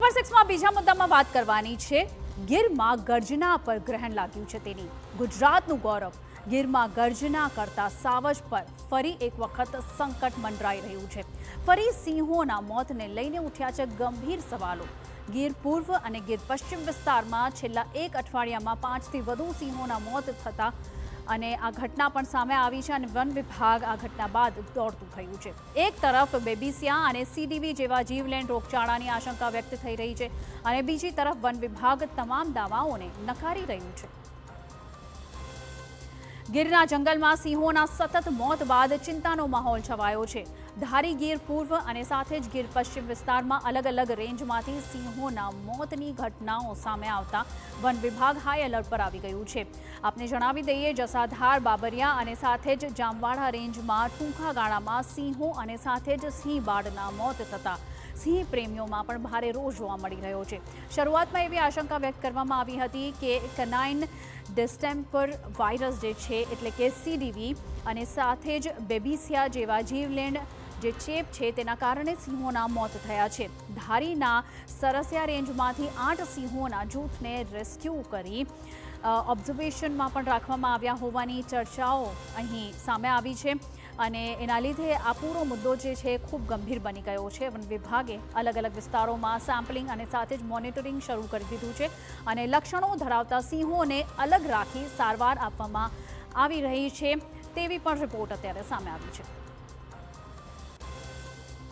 Super 6માં બીજા મુદ્દામાં વાત કરવાની છે। ગીરમાં ગર્જના પર ગ્રહણ લાગ્યું છે તેની। ગુજરાતનું ગૌરવ ગીરમાં ગર્જના કરતા સાવજ પર ફરી એક વખત સંકટ મંડરાઈ રહ્યું છે। ફરી સિંહોના મોતને લઈને ઉઠ્યા છે ગંભીર સવાલો। ગીર પૂર્વ અને ગીર પશ્ચિમ વિસ્તારમાં છેલ્લા એક અઠવાડિયામાં 5થી વધુ સિંહોના મોત થતા અને આ ઘટના પણ સામે આવી છે અને વન વિભાગ આ ઘટના બાદ દોડતું થયું છે। એક તરફ બેબીસિયા અને સીડીવી જેવા જીવલેણ રોગચાળાની આશંકા વ્યક્ત થઈ રહી છે અને બીજી તરફ વન વિભાગ તમામ દાવાઓને નકારી રહ્યું છે। ગીરના જંગલમાં સિંહોના સતત મોત બાદ ચિંતાનો માહોલ છવાયો છે। ધારી ગીર પૂર્વ અને સાથે જ ગીર પશ્ચિમ વિસ્તારમાં અલગ અલગ રેન્જમાંથી સિંહોના મોતની ઘટનાઓ સામે આવતા વન વિભાગ હાઈ એલર્ટ પર આવી ગયું છે। આપને જણાવી દઈએ, જસાધાર, બાબરિયા અને સાથે જ જામવાડા રેન્જમાં ટૂંકા ગાળામાં સિંહો અને સાથે જ સિંહ બાળના મોત થતા સિંહ પ્રેમીઓમાં પણ ભારે રોષ જોવા મળી રહ્યો છે। શરૂઆતમાં એવી આશંકા વ્યક્ત કરવામાં આવી હતી કે કેનાઇન ડિસ્ટેમ્પર વાયરસ જે છે એટલે કે સીડીવી અને સાથે જ બેબીસિયા જેવા જીવલેણ જે ચેપ છે તેના કારણે સિંહોના મોત થયા છે। ધારીના સરસિયા રેન્જમાંથી 8 સિંહોના જૂથને રેસ્ક્યુ કરી ઓબ્ઝર્વેશનમાં પણ રાખવામાં આવ્યા હોવાની ચર્ચાઓ અહીં સામે આવી છે અને એના લીધે આ પૂરો મુદ્દો જે છે ખૂબ ગંભીર બની ગયો છે। વન વિભાગે અલગ અલગ વિસ્તારોમાં સેમ્પલિંગ અને સાથે જ મોનિટરિંગ શરૂ કરી દીધું છે અને લક્ષણો ધરાવતા સિંહોને અલગ રાખી સારવાર આપવામાં આવી રહી છે તેવી પણ રિપોર્ટ અત્યારે સામે આવી છે।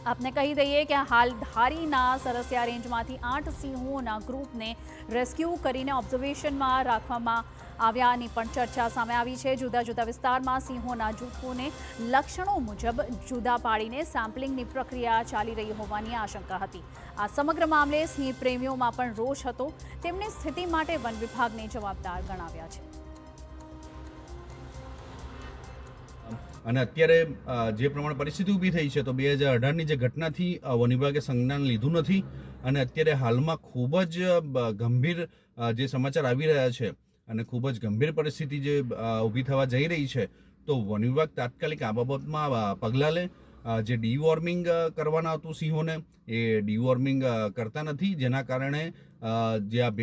આપને કહી દઈએ કે હાલ ધારીના સરસિયા રેન્જમાંથી 8 સિંહોના ગ્રુપને રેસ્ક્યુ કરીને ઓબ્ઝર્વેશનમાં રાખવામાં આવ્યાની પણ ચર્ચા સામે આવી છે। જુદા જુદા વિસ્તારમાં સિંહોના જૂથોને લક્ષણો મુજબ જુદા પાડીને સેમ્પલિંગની પ્રક્રિયા ચાલી રહી હોવાની આશંકા હતી। આ સમગ્ર મામલે સિંહ પ્રેમીઓમાં પણ રોષ હતો। તેમની સ્થિતિ માટે વન વિભાગને જવાબદાર ગણાવ્યા છે। અને અત્યારે જે પ્રમાણે પરિસ્થિતિ ઊભી થઈ છે તો 2018ની જે ઘટનાથી વન વિભાગે સંજ્ઞાન લીધું નથી અને અત્યારે હાલમાં ખૂબ જ ગંભીર જે સમાચાર આવી રહ્યા છે અને ખૂબ જ ગંભીર પરિસ્થિતિ જે ઊભી થવા જઈ રહી છે તો વન વિભાગ તાત્કાલિક આ બાબતમાં પગલાં લે। જે ડીવોર્મિંગ કરવાના હતું સિંહોને એ ડીવોર્મિંગ કરતા નથી, જેના કારણે જે આ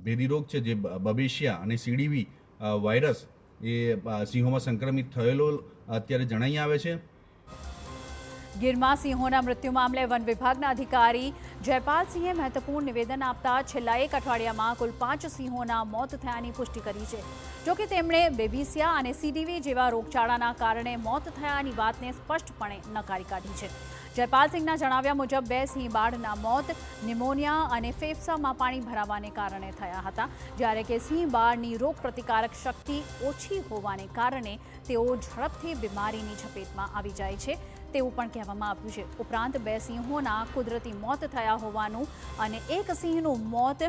ભેદી રોગ છે જે બેબીસિયા અને સીડીવી વાયરસ એ સિંહોમાં સંક્રમિત થયેલો અત્યારે જણાઈ આવે છે। ગીરમાં સિંહોના મૃત્યુ મામલે વન વિભાગના અધિકારી જયપાલસિંહે મહત્વપૂર્ણ નિવેદન આપતા છેલ્લા એક અઠવાડિયામાં કુલ 5 સિંહોના મોત થયાની પુષ્ટિ કરી છે। જોકે તેમણે બેબીસિયા અને સીડીવી જેવા રોગચાળાના કારણે મોત થયાની વાતને સ્પષ્ટપણે નકારી કાઢી છે। જયપાલસિંહના જણાવ્યા મુજબ 2 સિંહ બાળના મોત નિમોનિયા અને ફેફસામાં પાણી ભરાવાને કારણે થયા હતા, જ્યારે કે સિંહ બાળની રોગ પ્રતિકારક શક્તિ ઓછી હોવાને કારણે તેઓ ઝડપથી બીમારીની ઝપેટમાં આવી જાય છે તેવું પણ કહેવામાં આવ્યું છે। ઉપરાંત 2 સિંહોના કુદરતી મોત થયા હોવાનું અને એક સિંહનું મોત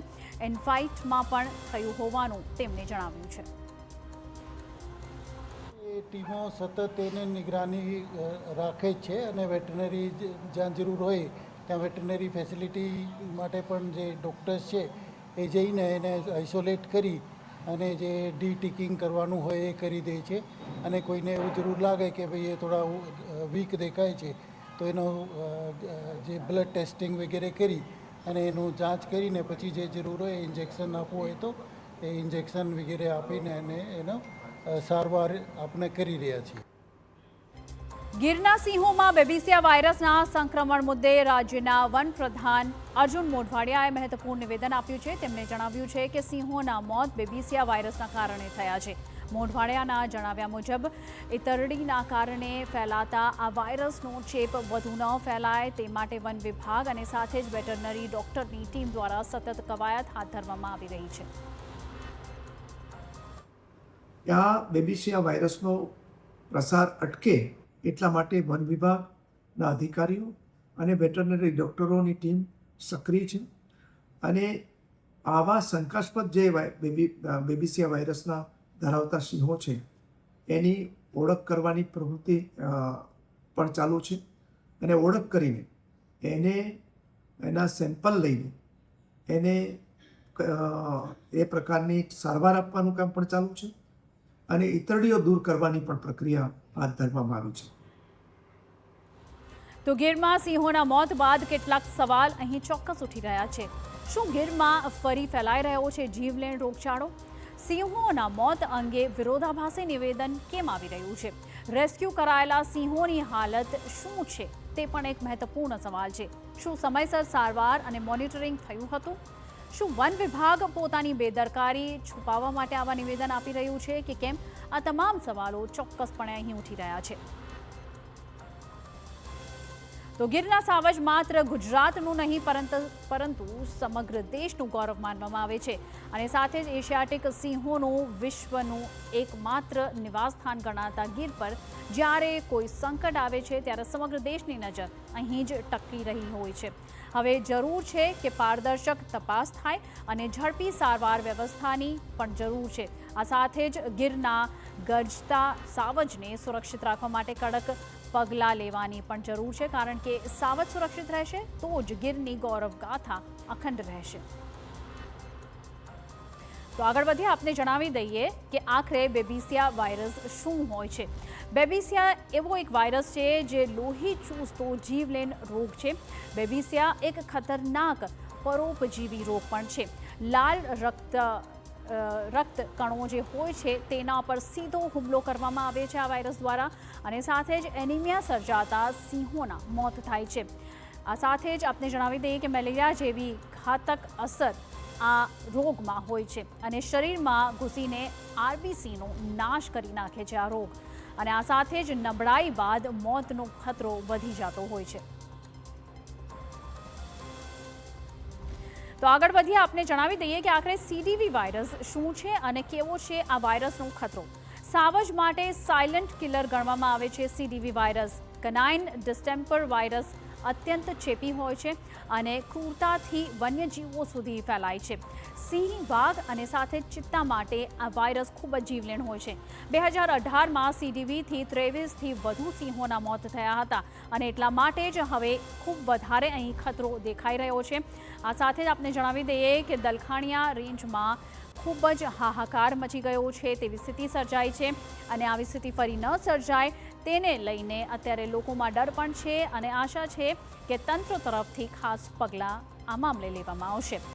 ઇનફાઇટમાં પણ થયું હોવાનું તેમણે જણાવ્યું છે। ટીમો સતત એને નિગરાની રાખે છે અને વેટરનરી જ્યાં જરૂર હોય ત્યાં વેટરનરી ફેસિલિટી માટે પણ જે ડૉક્ટર્સ છે એ જઈને એને આઇસોલેટ કરી અને જે ડીટીકિંગ કરવાનું હોય એ કરી દે છે અને કોઈને એવું જરૂર લાગે કે ભાઈ એ થોડા વીક દેખાય છે તો એનો જે બ્લડ ટેસ્ટિંગ વગેરે કરી અને એનું જાંચ કરીને પછી જે જરૂર હોય ઇન્જેક્શન આપવું હોય તો એ ઇન્જેક્શન વગેરે આપીને એને એનો સારવાર આપણે કરી રહ્યા છીએ। ગીરના સિંહોમાં બેબીસિયા વાયરસના સંક્રમણ મુદ્દે રાજ્યના વન પ્રધાન અર્જુન મોઢવાડિયાએ મહત્વપૂર્ણ નિવેદન આપ્યું છે। તેમણે જણાવ્યું છે કે સિંહોના મોત બેબીસિયા વાયરસના કારણે થયા છે। મોઢવાડિયાના જણાવ્યા મુજબ ઇતરડીના કારણે ફેલાતા આ વાયરસનો ચેપ વધુ ન ફેલાય તે માટે વન વિભાગ અને સાથે જ વેટરનરી ડોક્ટરની ટીમ દ્વારા સતત કવાયત હાથ ધરવામાં આવી રહી છે। આ બેબીસિયા વાયરસનો પ્રસાર અટકે એટલા માટે વન વિભાગના અધિકારીઓ અને વેટરનરી ડૉક્ટરોની ટીમ સક્રિય છે અને આવા શંકાસ્પદ જે બેબીસિયા વાયરસના ધરાવતા સિંહો છે એની ઓળખ કરવાની પ્રવૃત્તિ પણ ચાલુ છે અને ઓળખ કરીને એને એના સેમ્પલ લઈને એને એ પ્રકારની સારવાર આપવાનું કામ પણ ચાલુ છે અને ઇતરડીઓ દૂર કરવાની પણ પ્રક્રિયા હાથ ધરવામાં આવી છે। તો ગીરમાં સિંહોના મોત બાદ કેટલાક સવાલ અહીં ચોક્કસ ઉઠી રહ્યા છે। શું ગીરમાં ફરી ફેલાઈ રહ્યો છે જીવલેણ રોગચાળો? સિંહોના મોત અંગે વિરોધાભાસી નિવેદન કેમ આવી રહ્યું છે? રેસ્ક્યુ કરાયેલા સિંહોની હાલત શું છે તે પણ એક મહત્વપૂર્ણ સવાલ છે. શું સમયસર સારવાર અને મોનિટરિંગ થયું હતું? શું વન વિભાગ પોતાની બેદરકારી છુપાવવા માટે આવા નિવેદન આપી રહ્યું છે કે કેમ? આ તમામ સવાલો ચોક્કસપણે અહીં ઉઠી રહ્યા છે. તો ગીરના સાવજ માત્ર ગુજરાતનું નહીં પરંતુ સમગ્ર દેશનું ગૌરવ માનવામાં આવે છે અને સાથે જ એશિયાટિક સિંહોનું વિશ્વનું એકમાત્ર નિવાસસ્થાન ગણાતા ગીર પર જ્યારે કોઈ સંકટ આવે છે ત્યારે સમગ્ર દેશની નજર અહીં જ ટકી રહી હોય છે. હવે જરૂર છે કે પારદર્શક તપાસ થાય અને ઝડપી સારવાર વ્યવસ્થાની પણ જરૂર છે. આ સાથે જ ગીરના ગર્જતા સાવજને સુરક્ષિત રાખવા માટે કડક પગલાં લેવાની પણ જરૂર છે, કારણ કે સાવજ સુરક્ષિત રહેશે તો જ ગીરની ગૌરવ ગાથા અખંડ રહેશે. તો આગળ વધીએ, આપને જણાવી દઈએ કે આખરે બેબીસિયા વાયરસ શું હોય છે. બેબીસિયા એવો એક વાયરસ છે જે લોહી ચૂસતો જીવલેણ રોગ છે. બેબીસિયા એક ખતરનાક પરોપજીવી રોગ પણ છે. લાલ રક્ત કણો જે હોય છે તેના પર સીધો હુમલો કરવામાં આવે છે આ વાયરસ દ્વારા અને સાથે જ એનિમિયા સર્જાતા સિંહોના મોત થાય છે. આ સાથે જ આપને જણાવી દઈએ કે મેલેરિયા જેવી ઘાતક અસર આ રોગમાં હોય છે અને શરીરમાં ઘૂસીને આરબીસીનો નાશ કરી નાખે છે આ રોગ અને આ સાથે જ નબળાઈ બાદ મોતનો ખતરો વધી જતો હોય છે. તો આગળ વધીએ, આપને જણાવી દઈએ કે આખરે સીડીવી વાયરસ શું છે અને કેવો છે આ વાયરસનો ખતરો. સાવજ માટે સાયલન્ટ કિલર ગણવામાં આવે છે સીડીવી વાયરસ. કનાઇન ડિસ્ટેમ્પર વાયરસ અત્યંત ચેપી હોય છે અને ક્રૂરતાથી વન્યજીવો સુધી ફેલાય છે. સિંહ, વાઘ અને સાથે ચિત્તા માટે આ વાયરસ ખૂબ જ જીવલેણ હોય છે. 2018માં સીડીવીથી 23થી વધુ સિંહોના મોત થયા હતા અને એટલા માટે જ હવે ખૂબ વધારે અહીં ખતરો દેખાઈ રહ્યો છે. આ સાથે જ આપણે જણાવી દઈએ કે દલખાણિયા રેન્જમાં ખૂબ જ હાહાકાર મચી ગયો છે તેવી સ્થિતિ સર્જાઈ છે અને આવી સ્થિતિ ફરી ન સર્જાય તેને લઈને અત્યારે લોકોમાં ડર પણ છે અને આશા છે કે તંત્ર તરફથી ખાસ પગલાં આ મામલે લેવામાં આવશે.